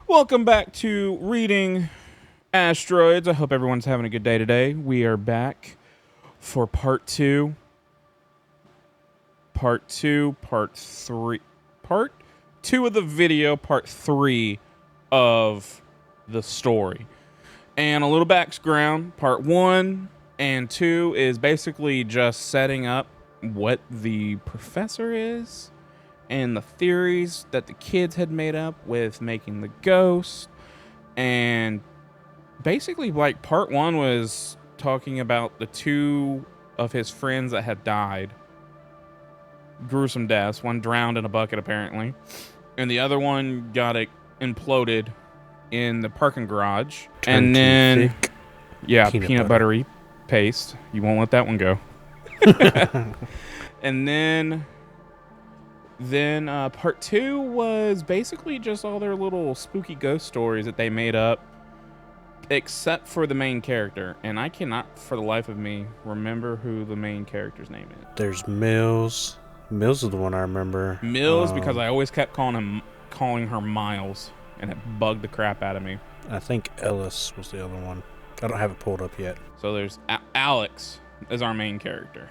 Welcome back to Reading Asteroids. I hope everyone's having a good day today. We are back for part two of the video, part 3 of the story. And a little background, part 1 and 2 is basically just setting up what the professor is and the theories that the kids had made up with making the ghost. And basically, like, part 1 was talking about the 2 of his friends that had died. Gruesome deaths. One drowned in a bucket, apparently. And the other one got imploded in the parking garage. Turned and then, thick. yeah, peanut buttery paste. You won't let that one go. And then part 2 was basically just all their little spooky ghost stories that they made up, except for the main character. And I cannot, for the life of me, remember who the main character's name is. There's Mills. Mills is the one I remember. Mills, because I always kept calling her Miles, and it bugged the crap out of me. I think Ellis was the other one. I don't have it pulled up yet. So there's Alex is our main character.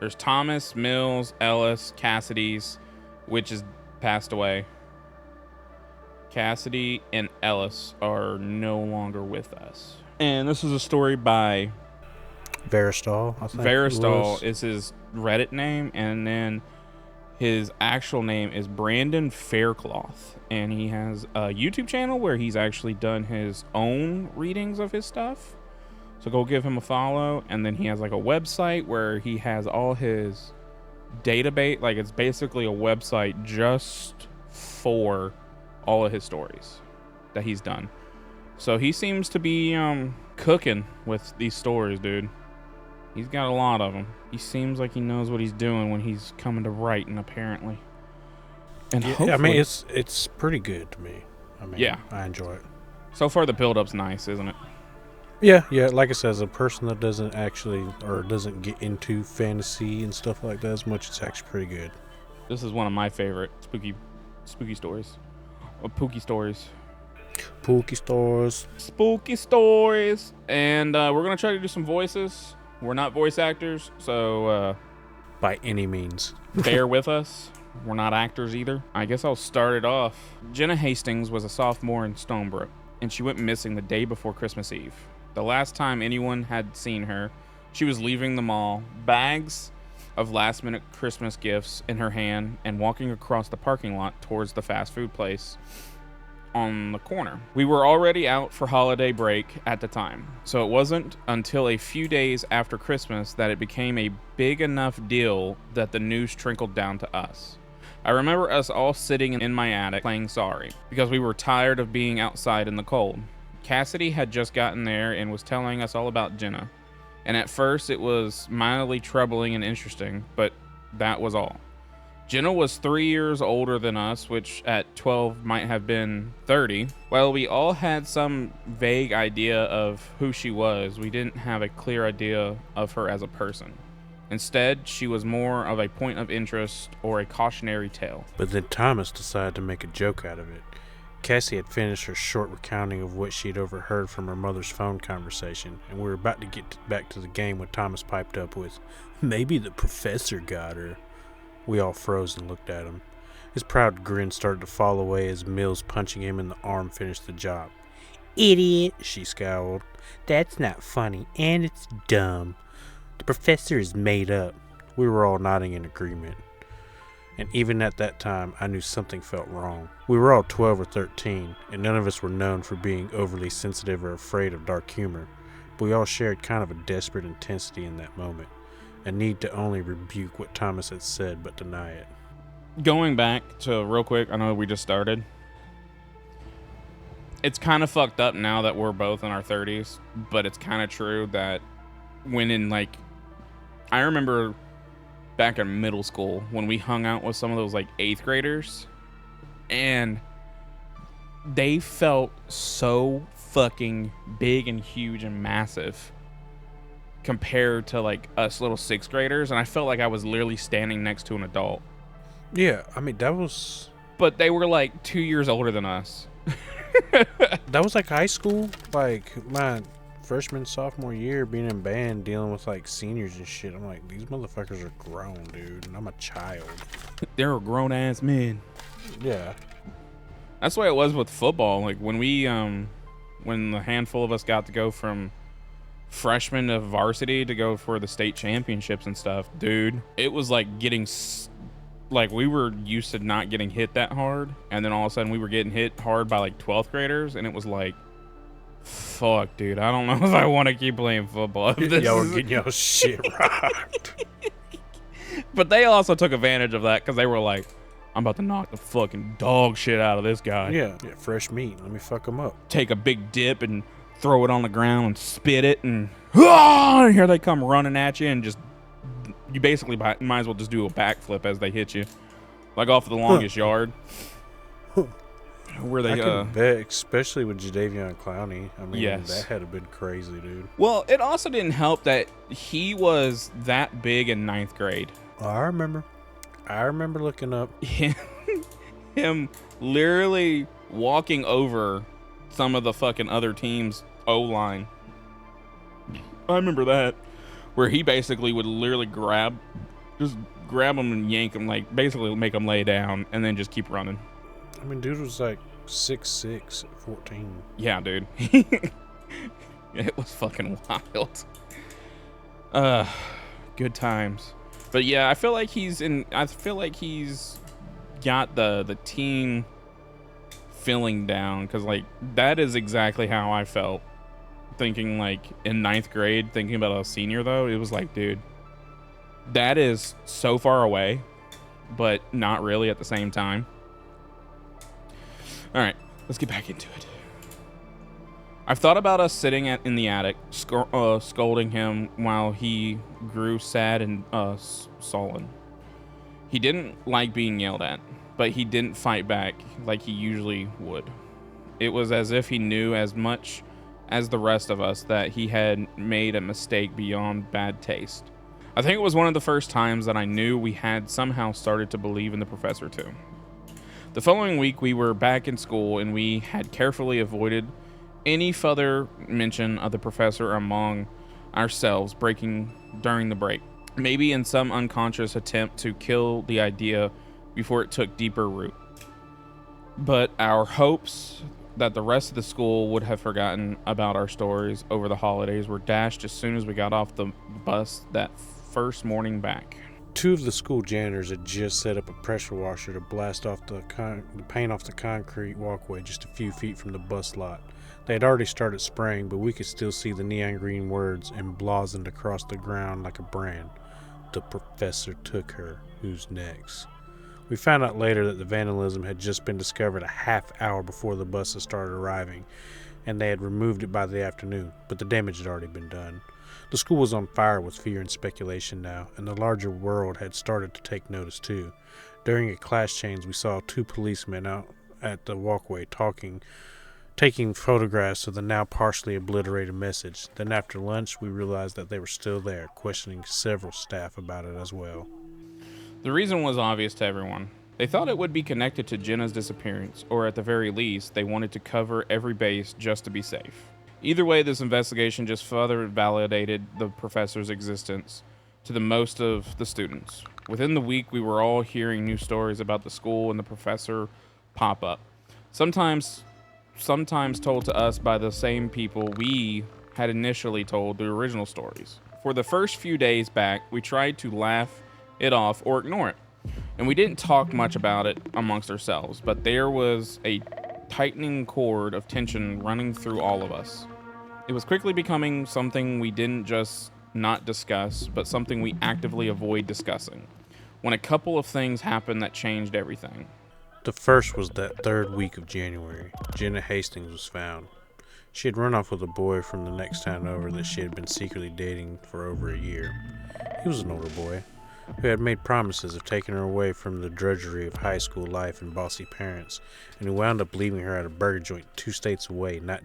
There's Thomas, Mills, Ellis, Cassidy's, which is passed away. Cassidy and Ellis are no longer with us. And this is a story by Verastahl, I think. Verastahl is his Reddit name, and then his actual name is Brandon Faircloth. And he has a YouTube channel where he's actually done his own readings of his stuff. So go give him a follow. And then he has like a website where he has all his database. Like, it's basically a website just for all of his stories that he's done. So he seems to be cooking with these stories, dude. He's got a lot of them. He seems like he knows what he's doing when he's coming to writing, apparently. And yeah, I mean, it's pretty good to me. I mean, yeah, I enjoy it. So far, the build-up's nice, isn't it? Yeah. Like I said, as a person that doesn't get into fantasy and stuff like that as much, it's actually pretty good. This is one of my favorite spooky stories. Or Pookie stories. Spooky stories. And we're going to try to do some voices. We're not voice actors, so by any means. Bear with us. We're not actors either. I guess I'll start it off. Jenna Hastings was a sophomore in Stonebrook, and she went missing the day before Christmas Eve. The last time anyone had seen her, she was leaving the mall, bags of last-minute Christmas gifts in her hand, and walking across the parking lot towards the fast food place on the corner. We were already out for holiday break at the time, so it wasn't until a few days after Christmas that it became a big enough deal that the news trickled down to us. I remember us all sitting in my attic playing Sorry, because we were tired of being outside in the cold. Cassidy had just gotten there and was telling us all about Jenna, and at first it was mildly troubling and interesting, but that was all. Jenna was 3 years older than us, which at 12 might have been 30. While we all had some vague idea of who she was, we didn't have a clear idea of her as a person. Instead, she was more of a point of interest or a cautionary tale. But then Thomas decided to make a joke out of it. Cassie had finished her short recounting of what she had overheard from her mother's phone conversation, and we were about to get back to the game when Thomas piped up with, "Maybe the professor got her." We all froze and looked at him. His proud grin started to fall away as Mills punching him in the arm finished the job. "Idiot," she scowled. "That's not funny, and it's dumb. The professor is made up." We were all nodding in agreement. And even at that time, I knew something felt wrong. We were all 12 or 13, and none of us were known for being overly sensitive or afraid of dark humor, but we all shared kind of a desperate intensity in that moment. A need to only rebuke what Thomas had said, but deny it. Going back to real quick, I know we just started. It's kind of fucked up now that we're both in our 30s, but it's kind of true that when in I remember back in middle school when we hung out with some of those 8th graders, and they felt so fucking big and huge and massive compared to us little 6th graders, and I felt like I was literally standing next to an adult. Yeah, I mean, that was... But they were 2 years older than us. That was like high school, like my freshman, sophomore year, being in band, dealing with like seniors and shit. I'm like, these motherfuckers are grown, dude, and I'm a child. They're grown ass men. Yeah. That's the way it was with football. Like when we, when the handful of us got to go from freshman to varsity to go for the state championships and stuff, dude, it was like getting, like we were used to not getting hit that hard, and then all of a sudden we were getting hit hard by like 12th graders, and it was like, fuck, dude, I don't know if I want to keep playing football. Y'all were getting y'all shit rocked. But they also took advantage of that because they were like, I'm about to knock the fucking dog shit out of this guy. Yeah, fresh meat. Let me fuck him up. Take a big dip and throw it on the ground and spit it, and here they come running at you, and just, you basically might as well just do a backflip as they hit you, like off the longest yard. Where they I can bet, especially with Jadeveon Clowney. I mean, yes, that had been crazy, dude. Well, it also didn't help that he was that big in 9th grade. Oh, I remember looking up him literally walking over some of the fucking other team's O-line. I remember that, where he basically would literally grab them and yank them, like basically make them lay down and then just keep running. I mean, dude was like 6'6" at 14. Yeah, dude. It was fucking wild. Good times. But yeah, I feel like he's got the team feeling down, because like that is exactly how I felt thinking, like in 9th grade, thinking about a senior though. It was like, dude, that is so far away, but not really at the same time. All right, let's get back into it. I've thought about us sitting in the attic, scolding him while he grew sad and sullen. He didn't like being yelled at, but he didn't fight back like he usually would. It was as if he knew as much as the rest of us that he had made a mistake beyond bad taste. I think it was one of the first times that I knew we had somehow started to believe in the professor too. The following week, we were back in school, and we had carefully avoided any further mention of the professor among ourselves breaking during the break, maybe in some unconscious attempt to kill the idea before it took deeper root. But our hopes that the rest of the school would have forgotten about our stories over the holidays were dashed as soon as we got off the bus that first morning back. Two of the school janitors had just set up a pressure washer to blast off the paint off the concrete walkway just a few feet from the bus lot. They had already started spraying, but we could still see the neon green words emblazoned across the ground like a brand. The professor took her. Who's next? We found out later that the vandalism had just been discovered a half hour before the buses started arriving, and they had removed it by the afternoon, but the damage had already been done. The school was on fire with fear and speculation now, and the larger world had started to take notice too. During a class change, we saw two policemen out at the walkway taking photographs of the now partially obliterated message. Then after lunch, we realized that they were still there, questioning several staff about it as well. The reason was obvious to everyone. They thought it would be connected to Jenna's disappearance, or at the very least, they wanted to cover every base just to be safe. Either way, this investigation just further validated the professor's existence to the most of the students. Within the week, we were all hearing new stories about the school and the professor pop up. Sometimes told to us by the same people we had initially told the original stories. For the first few days back, we tried to laugh it off or ignore it, and we didn't talk much about it amongst ourselves, but there was a tightening cord of tension running through all of us. It was quickly becoming something we didn't just not discuss, but something we actively avoid discussing, when a couple of things happened that changed everything. The first was that third week of January. Jenna Hastings was found. She had run off with a boy from the next town over that she had been secretly dating for over a year. He was an older boy who had made promises of taking her away from the drudgery of high school life and bossy parents, and who wound up leaving her at a burger joint 2 states away, not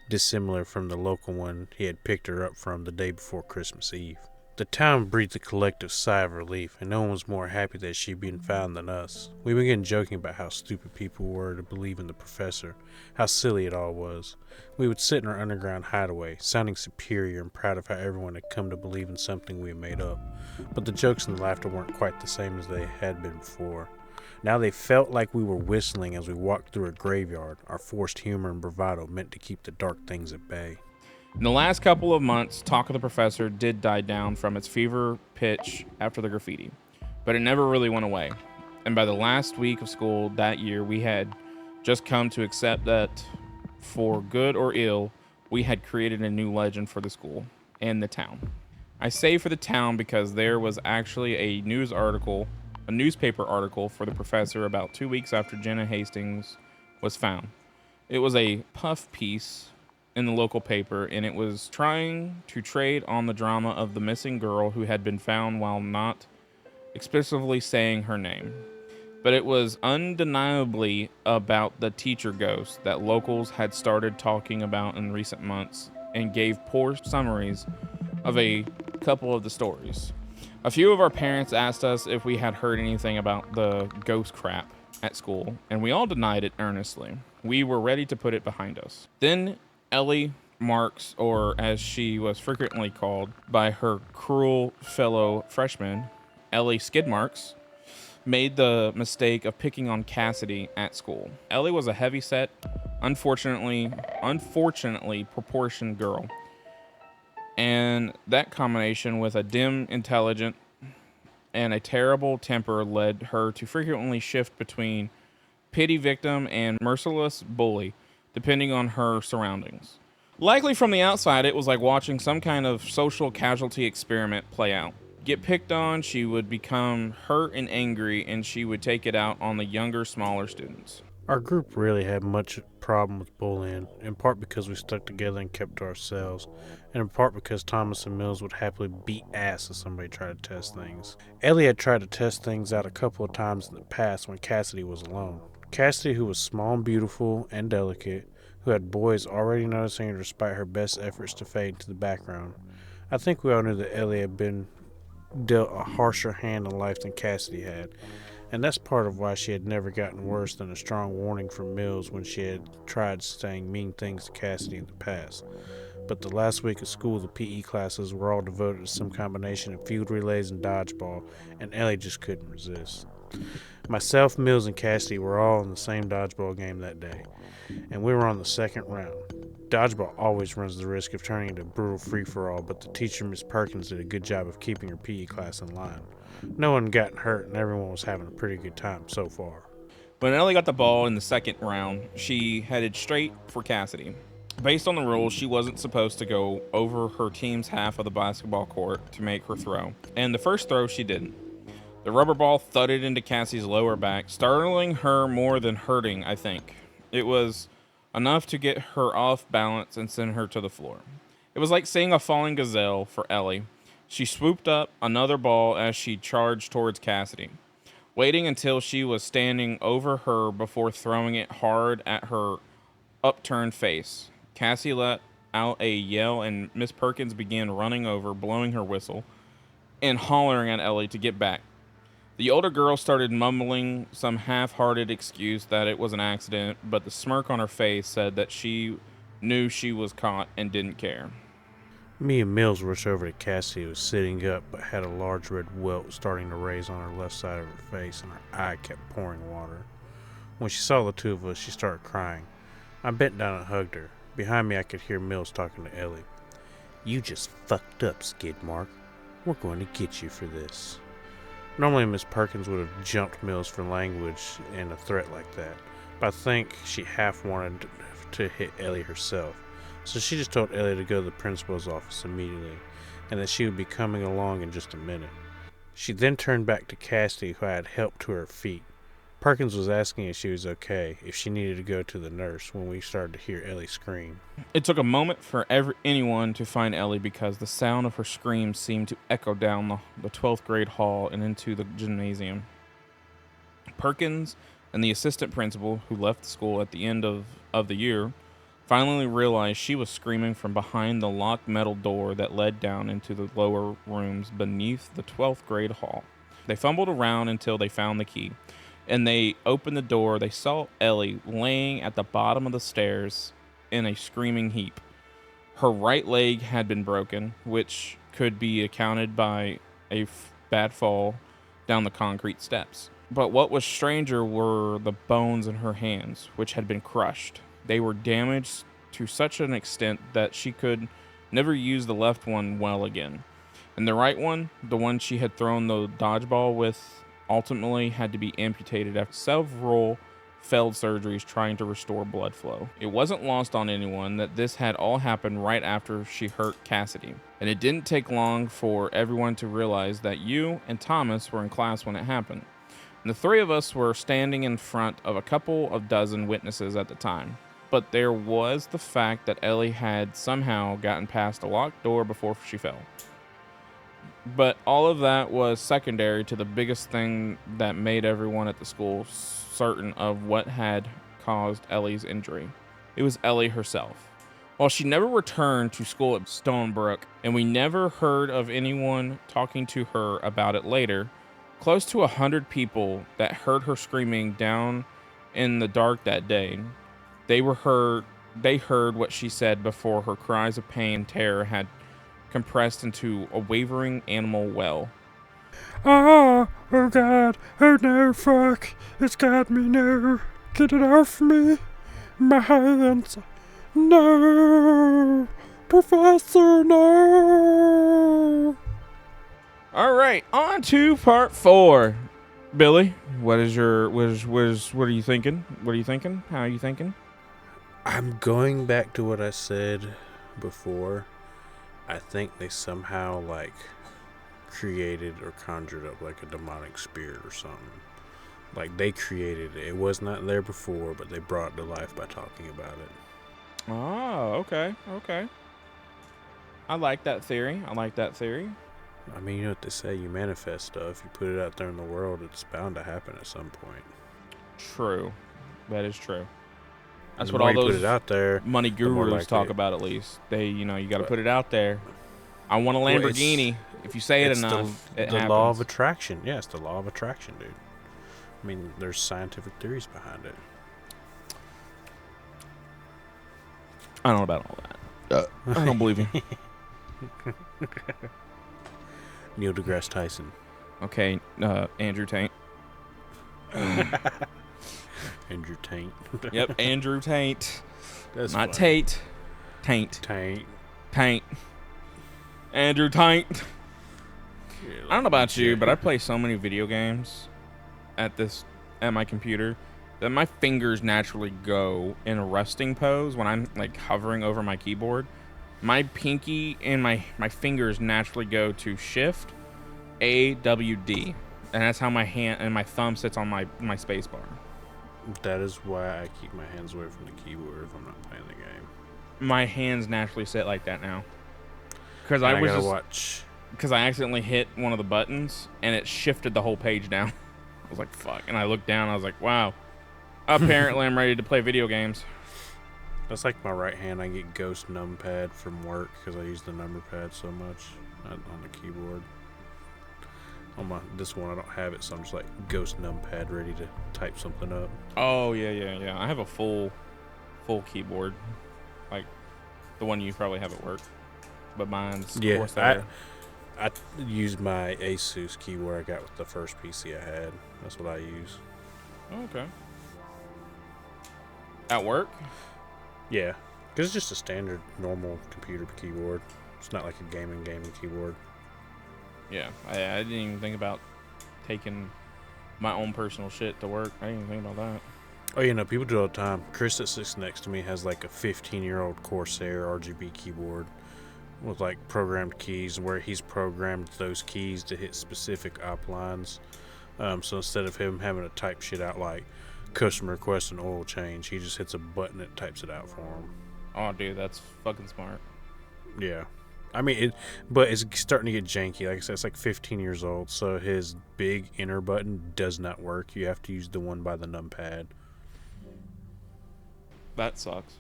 dissimilar from the local one he had picked her up from the day before Christmas Eve. The town breathed a collective sigh of relief, and no one was more happy that she'd been found than us. We began joking about how stupid people were to believe in the professor, how silly it all was. We would sit in our underground hideaway, sounding superior and proud of how everyone had come to believe in something we had made up. But the jokes and the laughter weren't quite the same as they had been before. Now they felt like we were whistling as we walked through a graveyard, our forced humor and bravado meant to keep the dark things at bay. In the last couple of months, talk of the professor did die down from its fever pitch after the graffiti, but it never really went away. And by the last week of school that year, we had just come to accept that, for good or ill, we had created a new legend for the school and the town. I say for the town because there was actually a newspaper article for the professor about 2 weeks after Jenna Hastings was found. It was a puff piece in the local paper, and it was trying to trade on the drama of the missing girl who had been found while not explicitly saying her name. But it was undeniably about the teacher ghost that locals had started talking about in recent months, and gave poor summaries of a couple of the stories. A few of our parents asked us if we had heard anything about the ghost crap at school, and we all denied it earnestly. We were ready to put it behind us. Then Ellie Marks, or as she was frequently called by her cruel fellow freshmen, Ellie Skid Marks, made the mistake of picking on Cassidy at school. Ellie was a heavy-set, unfortunately proportioned girl, and that combination with a dim intelligence and a terrible temper led her to frequently shift between pity victim and merciless bully, depending on her surroundings. Likely from the outside, it was like watching some kind of social casualty experiment play out. Get picked on, she would become hurt and angry, and she would take it out on the younger, smaller students. Our group really had much problem with bullying, in part because we stuck together and kept to ourselves, and in part because Thomas and Mills would happily beat ass if somebody tried to test things. Ellie had tried to test things out a couple of times in the past when Cassidy was alone. Cassidy, who was small and beautiful and delicate, who had boys already noticing her despite her best efforts to fade into the background. I think we all knew that Ellie had been dealt a harsher hand in life than Cassidy had, and that's part of why she had never gotten worse than a strong warning from Mills when she had tried saying mean things to Cassidy in the past. But the last week of school, the PE classes were all devoted to some combination of field relays and dodgeball, and Ellie just couldn't resist. Myself, Mills, and Cassidy were all in the same dodgeball game that day, and we were on the second round. Dodgeball always runs the risk of turning into a brutal free-for-all, but the teacher, Miss Perkins, did a good job of keeping her PE class in line. No one got hurt, and everyone was having a pretty good time so far. When Ellie got the ball in the second round, she headed straight for Cassidy. Based on the rules, she wasn't supposed to go over her team's half of the basketball court to make her throw, and the first throw she didn't. The rubber ball thudded into Cassie's lower back, startling her more than hurting, I think. It was enough to get her off balance and send her to the floor. It was like seeing a falling gazelle for Ellie. She swooped up another ball as she charged towards Cassidy, waiting until she was standing over her before throwing it hard at her upturned face. Cassie let out a yell, and Miss Perkins began running over, blowing her whistle, and hollering at Ellie to get back. The older girl started mumbling some half-hearted excuse that it was an accident, but the smirk on her face said that she knew she was caught and didn't care. Me and Mills rushed over to Cassie, who was sitting up but had a large red welt starting to raise on her left side of her face, and her eye kept pouring water. When she saw the two of us, she started crying. I bent down and hugged her. Behind me, I could hear Mills talking to Ellie. "You just fucked up, Skidmark. We're going to get you for this." Normally, Miss Perkins would have jumped Mills for language and a threat like that, but I think she half wanted to hit Ellie herself. So she just told Ellie to go to the principal's office immediately, and that she would be coming along in just a minute. She then turned back to Cassidy, who I had helped to her feet. Perkins was asking if she was okay, if she needed to go to the nurse, when we started to hear Ellie scream. It took a moment for anyone to find Ellie because the sound of her screams seemed to echo down the 12th grade hall and into the gymnasium. Perkins and the assistant principal, who left the school at the end of the year, finally realized she was screaming from behind the locked metal door that led down into the lower rooms beneath the 12th grade hall. They fumbled around until they found the key, and they opened the door. They saw Ellie laying at the bottom of the stairs in a screaming heap. Her right leg had been broken, which could be accounted by a bad fall down the concrete steps. But what was stranger were the bones in her hands, which had been crushed. They were damaged to such an extent that she could never use the left one well again. And the right one, the one she had thrown the dodgeball with, ultimately had to be amputated after several failed surgeries trying to restore blood flow. It wasn't lost on anyone that this had all happened right after she hurt Cassidy. And it didn't take long for everyone to realize that you and Thomas were in class when it happened. And the three of us were standing in front of a couple of dozen witnesses at the time. But there was the fact that Ellie had somehow gotten past a locked door before she fell. But all of that was secondary to the biggest thing that made everyone at the school certain of what had caused Ellie's injury. It was Ellie herself. While she never returned to school at Stonebrook, and we never heard of anyone talking to her about it later, close to 100 people that heard her screaming down in the dark that day, they heard what she said before her cries of pain and terror had compressed into a wavering animal wail. Oh God, oh no, fuck, it's got me now, get it off me, my hands, no, Professor, no. All right, on to part 4. Billy, what are you thinking? What are you thinking? How are you thinking? I'm going back to what I said before. I think they somehow created or conjured up like a demonic spirit or something. Like they created it. It was not there before, but they brought it to life by talking about it. Oh, okay. I like that theory. I mean, you know what they say, you manifest stuff, you put it out there in the world, it's bound to happen at some point. True. That is true. That's And what all the more you those put it out there, money the more gurus likely talk it- about, at least. They, you got to put it out there. I want a Lamborghini. If you say it It's enough, it the happens. law of attraction. Yeah, it's the law of attraction, dude. I mean, there's scientific theories behind it. I don't know about all that. I don't believe you. Neil deGrasse Tyson. Okay, Andrew Taint. Andrew Taint. Yep, Andrew Taint. That's Not funny. Tate. Taint. Taint. Andrew Taint. Yeah, I don't know about you, but I play so many video games at my computer that my fingers naturally go in a resting pose when I'm hovering over my keyboard. My pinky and my fingers naturally go to Shift A W D, and that's how my hand and my thumb sits on my space bar. That is why I keep my hands away from the keyboard if I'm not playing the game. My hands naturally sit like that now because And I gotta watch. because I accidentally hit one of the buttons and it shifted the whole page down. I was like, fuck. And I looked down. I was like, wow. Apparently, I'm ready to play video games. That's like my right hand. I get Ghost Numpad from work because I use the number pad so much on the keyboard. On this one, I don't have it, so I'm just like Ghost Numpad ready to type something up. Oh, yeah. I have a full keyboard. Like the one you probably have at work. But mine's Corsair. I use my Asus keyboard I got with the first PC I had. That's what I use. Oh, okay. At work? Yeah, because it's just a standard, normal computer keyboard. It's not like a gaming keyboard. Yeah, I didn't even think about taking my own personal shit to work. I didn't even think about that. Oh, you know, people do it all the time. Chris that sits next to me has like a 15-year-old Corsair RGB keyboard with like programmed keys where he's programmed those keys to hit specific op lines. So instead of him having to type shit out like customer request an oil change, he just hits a button that types it out for him. Oh, dude, that's fucking smart. Yeah. I mean, but it's starting to get janky. Like I said, it's like 15 years old, so his big enter button does not work. You have to use the one by the numpad. That sucks.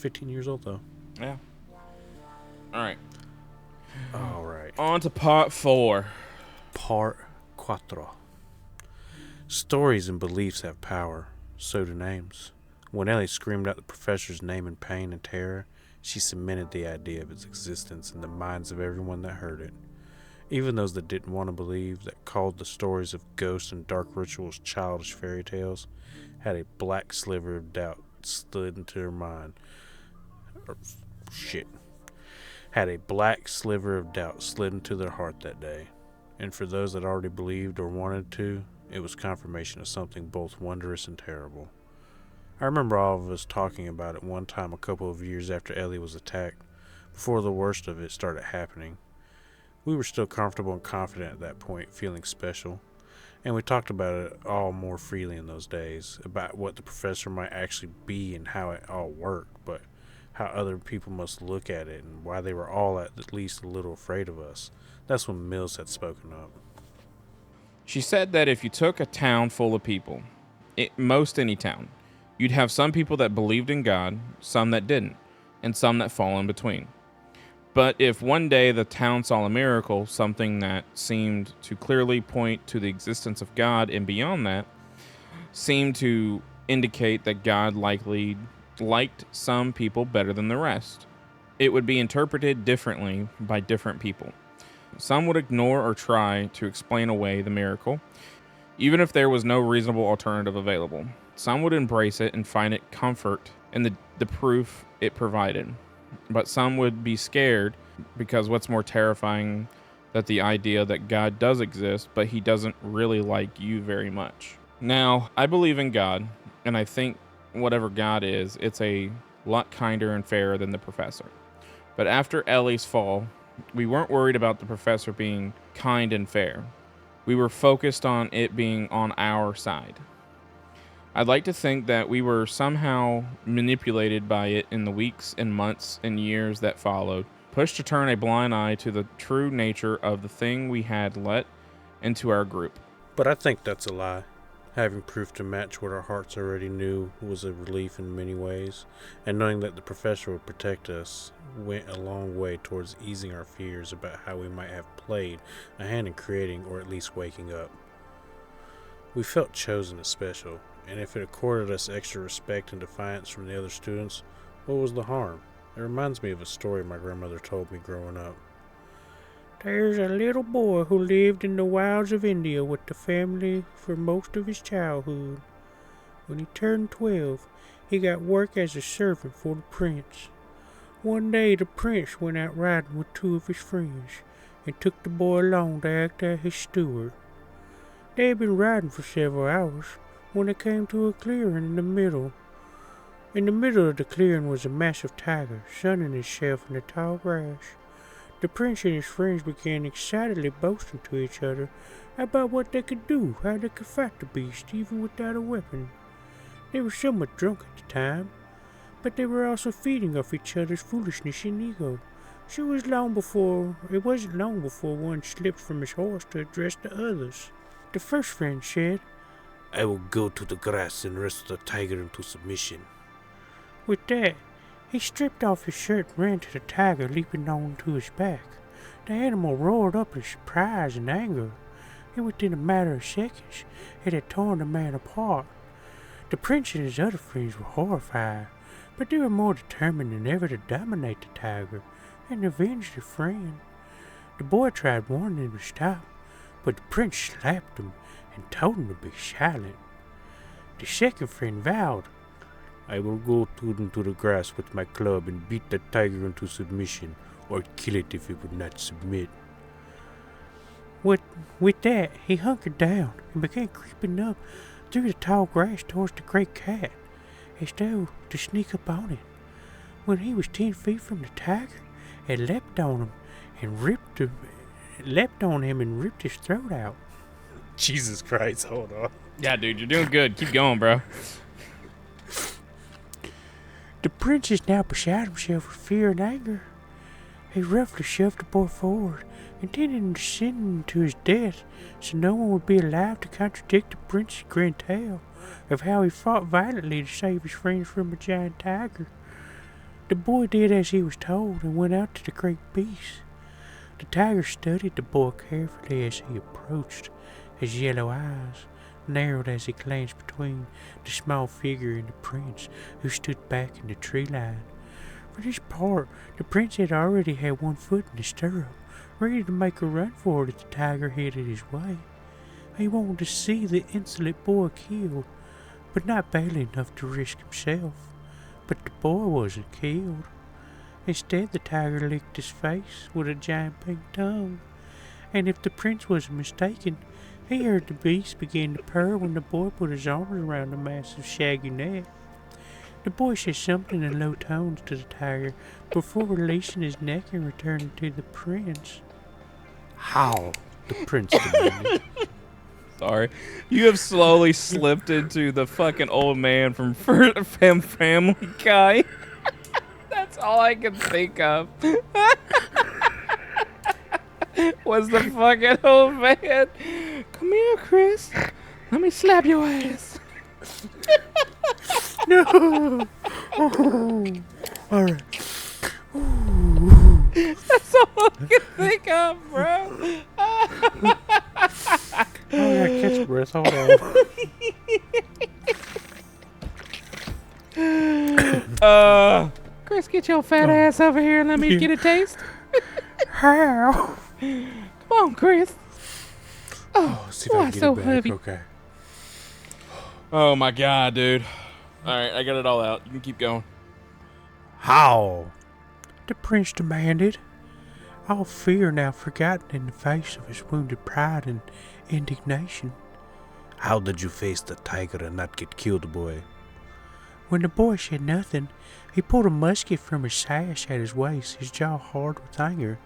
15 years old, though. Yeah. All right. All right. On to part 4. Part 4. Stories and beliefs have power. So do names. When Ellie screamed out the professor's name in pain and terror, she cemented the idea of its existence in the minds of everyone that heard it. Even those that didn't want to believe, that called the stories of ghosts and dark rituals childish fairy tales, had a black sliver of doubt slid into their mind. Had a black sliver of doubt slid into their heart that day. And for those that already believed or wanted to, it was confirmation of something both wondrous and terrible. I remember all of us talking about it one time a couple of years after Ellie was attacked, before the worst of it started happening. We were still comfortable and confident at that point, feeling special, and we talked about it all more freely in those days, about what the professor might actually be and how it all worked, but how other people must look at it and why they were all at least a little afraid of us. That's when Mills had spoken up. She said that if you took a town full of people, most any town, you'd have some people that believed in God, some that didn't, and some that fall in between. But if one day the town saw a miracle, something that seemed to clearly point to the existence of God, and beyond that, seemed to indicate that God likely liked some people better than the rest, it would be interpreted differently by different people. Some would ignore or try to explain away the miracle, even if there was no reasonable alternative available. Some would embrace it and find it comfort in the proof it provided. But some would be scared because what's more terrifying than the idea that God does exist, but he doesn't really like you very much. Now, I believe in God, and I think whatever God is, it's a lot kinder and fairer than the professor. But after Ellie's fall, we weren't worried about the professor being kind and fair. We were focused on it being on our side. I'd like to think that we were somehow manipulated by it in the weeks and months and years that followed, pushed to turn a blind eye to the true nature of the thing we had let into our group. But I think that's a lie. Having proof to match what our hearts already knew was a relief in many ways, and knowing that the professor would protect us went a long way towards easing our fears about how we might have played a hand in creating or at least waking up. We felt chosen as special, and if it accorded us extra respect and defiance from the other students, what was the harm? It reminds me of a story my grandmother told me growing up. There's a little boy who lived in the wilds of India with the family for most of his childhood. When he turned 12, he got work as a servant for the prince. One day the prince went out riding with 2 of his friends and took the boy along to act as his steward. They had been riding for several hours when they came to a clearing in the middle. In the middle of the clearing was a massive tiger, sunning itself in the tall grass. The prince and his friends began excitedly boasting to each other about what they could do, how they could fight the beast even without a weapon. They were somewhat drunk at the time, but they were also feeding off each other's foolishness and ego. So it wasn't long before one slipped from his horse to address the others. The first friend said, "I will go to the grass and wrestle the tiger into submission." With that, he stripped off his shirt and ran to the tiger, leaping onto his back. The animal roared up in surprise and anger, and within a matter of seconds, it had torn the man apart. The prince and his other friends were horrified, but they were more determined than ever to dominate the tiger and avenge their friend. The boy tried warning him to stop, but the prince slapped him and told him to be silent. The second friend vowed, "I will go into the grass with my club and beat the tiger into submission, or kill it if it would not submit." With that, he hunkered down and began creeping up through the tall grass towards the great cat, as though to sneak up on it. When he was 10 feet from the tiger, it leapt on him and ripped his throat out. Jesus Christ, hold on. Yeah, dude, you're doing good. Keep going, bro. The prince is now beside himself with fear and anger. He roughly shoved the boy forward, intending him to send him to his death, so no one would be allowed to contradict the prince's grand tale of how he fought violently to save his friends from a giant tiger. The boy did as he was told and went out to the great beast. The tiger studied the boy carefully as he approached. His yellow eyes narrowed as he glanced between the small figure and the prince, who stood back in the tree line. For this part, the prince had already had one foot in the stirrup, ready to make a run for it if the tiger headed his way. He wanted to see the insolent boy killed, but not badly enough to risk himself. But the boy wasn't killed. Instead, the tiger licked his face with a giant pink tongue. And if the prince wasn't mistaken, he heard the beast begin to purr when the boy put his arms around the massive shaggy neck. The boy said something in low tones to the tiger before releasing his neck and returning to the prince. How? The prince demanded. Sorry. You have slowly slipped into the fucking old man from Family Guy. That's all I can think of. Was the fucking old man. Come here, Chris. Let me slap your ass. No. Oh. All right. That's all I can think of, bro. I gotta catch a breath. Hold on. Chris, get your fat ass over here and let me get a taste. How? Come on, Chris. Oh, see if I can get so it back. heavy. Okay. Oh my god, dude. Alright, I got it all out. You can keep going. How? The prince demanded, all fear now forgotten in the face of his wounded pride and indignation. How did you face the tiger and not get killed, boy? When the boy said nothing, he pulled a musket from his sash at his waist, his jaw hard with anger.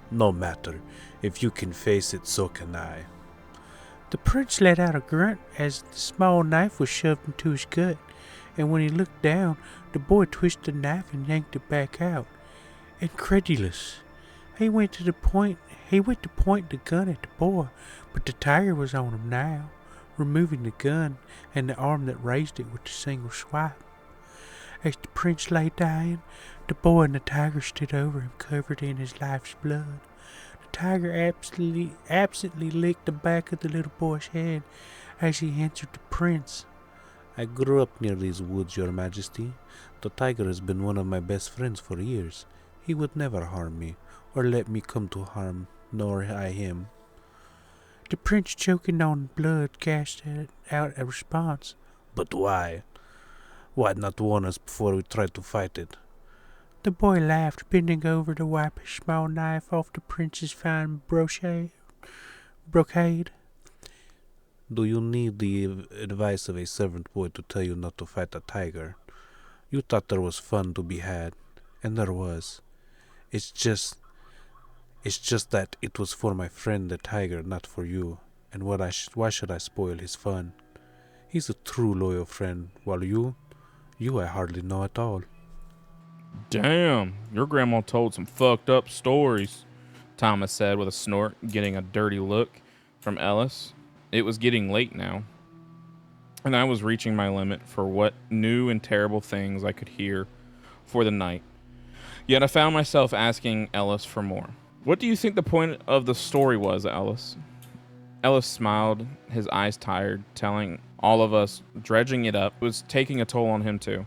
No matter. If you can face it, so can I. The prince let out a grunt as the small knife was shoved into his gut, and when he looked down, the boy twisted the knife and yanked it back out. Incredulous, he went to point the gun at the boy, but the tiger was on him now, removing the gun and the arm that raised it with a single swipe. As the prince lay dying, the boy and the tiger stood over him, covered in his life's blood. The tiger absently licked the back of the little boy's head as he answered the prince. I grew up near these woods, Your Majesty. The tiger has been one of my best friends for years. He would never harm me, or let me come to harm, nor I him. The prince, choking on blood, gasped out a response. But why? Why not warn us before we try to fight it? The boy laughed, bending over to wipe his small knife off the prince's fine brocade. Do you need the advice of a servant boy to tell you not to fight a tiger? You thought there was fun to be had, and there was. It's just that it was for my friend the tiger, not for you. And why should I spoil his fun? He's a true loyal friend, while you I hardly know at all. Damn, your grandma told some fucked up stories, Thomas said with a snort, getting a dirty look from Ellis. It was getting late now, and I was reaching my limit for what new and terrible things I could hear for the night. Yet I found myself asking Ellis for more. What do you think the point of the story was, Ellis? Ellis smiled, his eyes tired, telling all of us dredging it up was taking a toll on him too.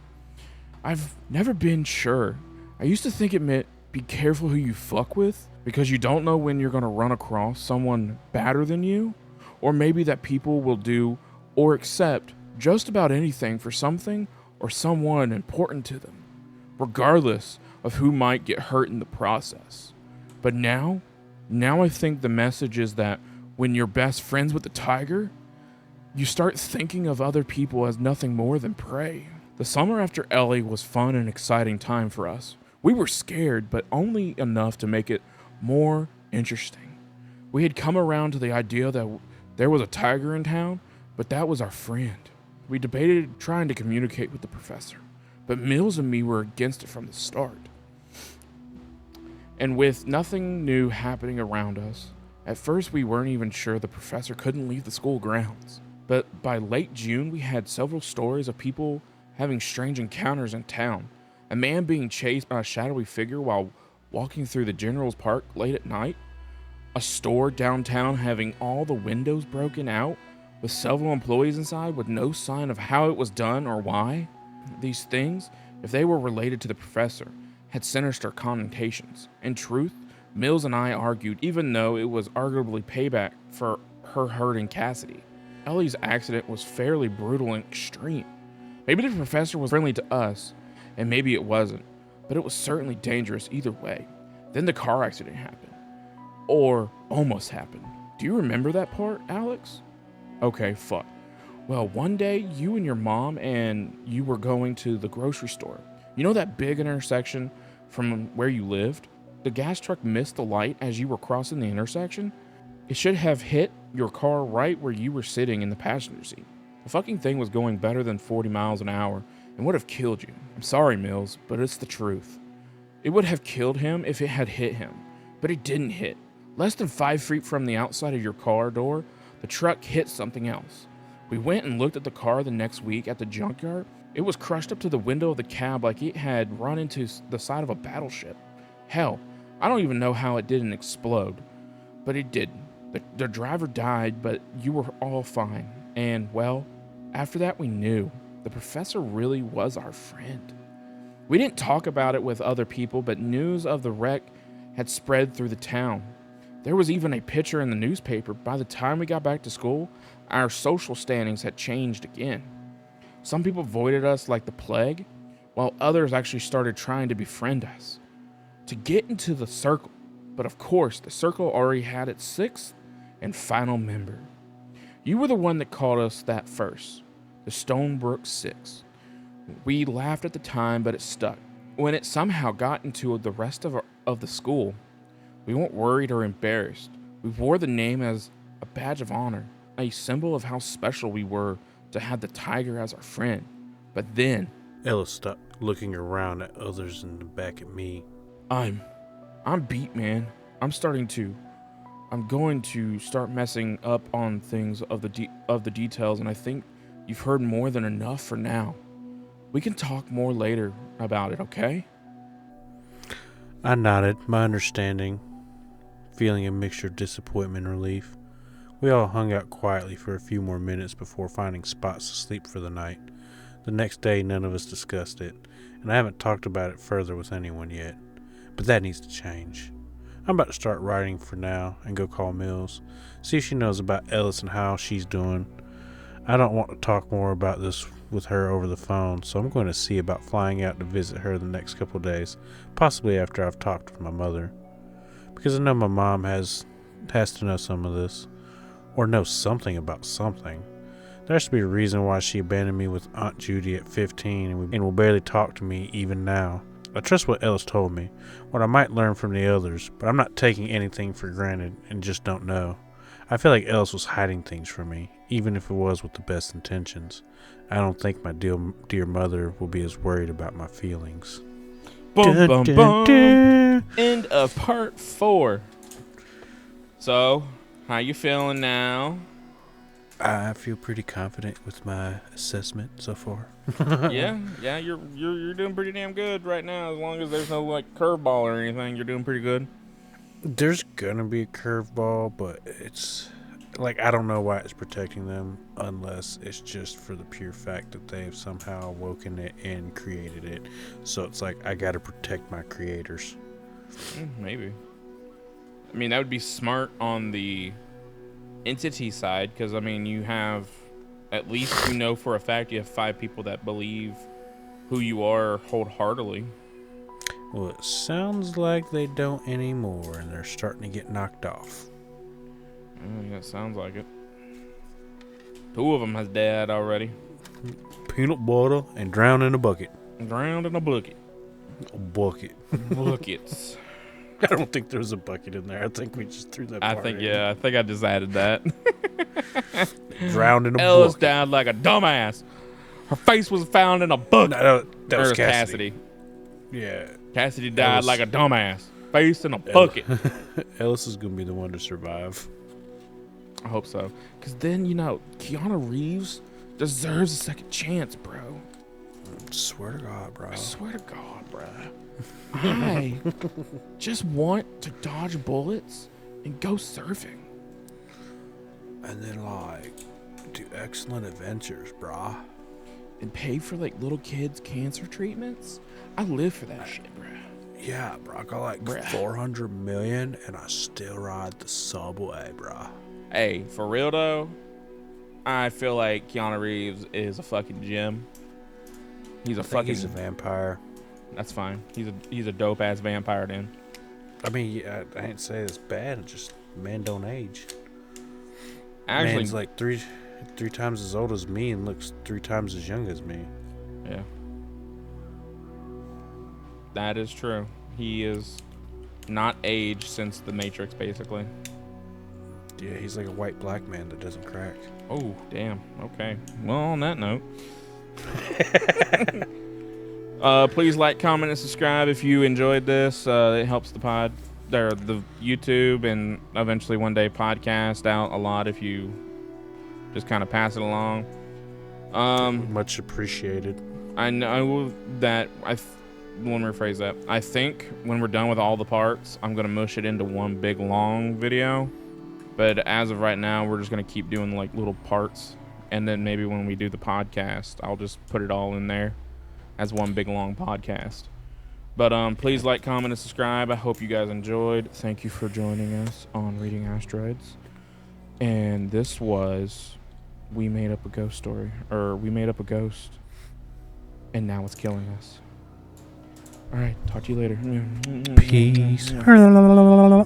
I've never been sure. I used to think it meant be careful who you fuck with, because you don't know when you're going to run across someone badder than you, or maybe that people will do or accept just about anything for something or someone important to them, regardless of who might get hurt in the process. But now I think the message is that when you're best friends with the tiger, you start thinking of other people as nothing more than prey. The summer after Ellie was fun and exciting time for us. We were scared, but only enough to make it more interesting. We had come around to the idea that there was a tiger in town, but that was our friend. We debated trying to communicate with the professor, but Mills and me were against it from the start. And with nothing new happening around us, at first we weren't even sure the professor couldn't leave the school grounds. But by late June, we had several stories of people having strange encounters in town. A man being chased by a shadowy figure while walking through the General's Park late at night. A store downtown having all the windows broken out with several employees inside with no sign of how it was done or why. These things, if they were related to the professor, had sinister connotations. In truth, Mills and I argued, even though it was arguably payback for her hurting Cassidy. Ellie's accident was fairly brutal and extreme. Maybe the professor was friendly to us, and maybe it wasn't, but it was certainly dangerous either way. Then the car accident happened. Or almost happened. Do you remember that part, Alex? Okay, fuck. Well, one day, you and your mom and you were going to the grocery store. You know that big intersection from where you lived? The gas truck missed the light as you were crossing the intersection. It should have hit your car right where you were sitting in the passenger seat. The fucking thing was going better than 40 miles an hour and would have killed you. I'm sorry, Mills, but it's the truth. It would have killed him if it had hit him, but it didn't hit. Less than 5 feet from the outside of your car door, the truck hit something else. We went and looked at the car the next week at the junkyard. It was crushed up to the window of the cab like it had run into the side of a battleship. Hell, I don't even know how it didn't explode, but it did. The driver died, but you were all fine. And, well, after that we knew the professor really was our friend. We didn't talk about it with other people, but news of the wreck had spread through the town. There was even a picture in the newspaper. By the time we got back to school, our social standings had changed again. Some people avoided us like the plague, while others actually started trying to befriend us, to get into the circle. But of course, the circle already had its 6th and final member. You were the one that called us that first, the Stonebrook Six. We laughed at the time, but it stuck. When it somehow got into the rest of the school, we weren't worried or embarrassed. We wore the name as a badge of honor, a symbol of how special we were to have the tiger as our friend. But then... Ella stopped looking around at others and back at me. I'm beat, man. I'm going to start messing up on things of the details, and I think you've heard more than enough for now. We can talk more later about it, okay? I nodded, my understanding, feeling a mixture of disappointment and relief. We all hung out quietly for a few more minutes before finding spots to sleep for the night. The next day, none of us discussed it, and I haven't talked about it further with anyone yet. But that needs to change. I'm about to start writing for now and go call Mills, see if she knows about Ellis and how she's doing. I don't want to talk more about this with her over the phone, so I'm going to see about flying out to visit her the next couple of days, possibly after I've talked with my mother. Because I know my mom has to know some of this, or know something about something. There has to be a reason why she abandoned me with Aunt Judy at 15 and will barely talk to me even now. I trust what Ellis told me, what I might learn from the others, but I'm not taking anything for granted and just don't know. I feel like Ellis was hiding things from me, even if it was with the best intentions. I don't think my dear mother will be as worried about my feelings. Boom, boom, boom. End of part 4. So, how you feeling now? I feel pretty confident with my assessment so far. yeah, you're doing pretty damn good right now. As long as there's no like curveball or anything, you're doing pretty good. There's gonna be a curveball, but it's like I don't know why it's protecting them unless it's just for the pure fact that they've somehow awoken it and created it. So it's like I gotta protect my creators. Maybe. I mean, that would be smart on the entity side, because I mean, you have at least, you know, for a fact you have 5 people that believe who you are wholeheartedly. Well, it sounds like they don't anymore, and they're starting to get knocked off. Yeah, it sounds like it. 2 of them has died already. Peanut butter and drowned in a bucket. Drowned in a bucket. A bucket. Buckets. I don't think there was a bucket in there. I think we just threw that part in. I think I just added that. Drowned in a Ellis bucket. died like a dumbass. Her face was found in a bucket. No, that was Cassidy. Yeah. Cassidy died like a dumbass. Face in a bucket. Ellis is going to be the one to survive. I hope so. Because then, you know, Keanu Reeves deserves a second chance, bro. Swear to God, bro. I swear to God, bruh. I just want to dodge bullets and go surfing. And then, like, do excellent adventures, brah. And pay for, like, little kids' cancer treatments. I live for that shit, bruh. Yeah, bro. I got like Bruh. 400 million and I still ride the subway, bro. Hey, for real, though, I feel like Keanu Reeves is a fucking gem. He's a fucking... He's a vampire. That's fine. He's a dope-ass vampire, then. I mean, yeah, I ain't say it's bad. It's just man don't age. Actually, Man's like three times as old as me and looks 3 times as young as me. yeah. That is true. He is not aged since The Matrix, basically. Yeah, he's like a white black man that doesn't crack. Oh, damn. Okay. Well, on that note, please like, comment, and subscribe if you enjoyed this. It helps the pod, or the YouTube, and eventually one day podcast out a lot if you just kind of pass it along. Much appreciated. I know that let me rephrase that. I think when we're done with all the parts, I'm gonna mush it into one big long video. But as of right now, we're just gonna keep doing like little parts, and then maybe when we do the podcast, I'll just put it all in there as one big long podcast. But please like, comment, and subscribe. I hope you guys enjoyed. Thank you for joining us on Reading Asteroids. And this was We Made Up a Ghost Story, or We Made Up a Ghost, and now it's killing us. All right, talk to you later. Peace.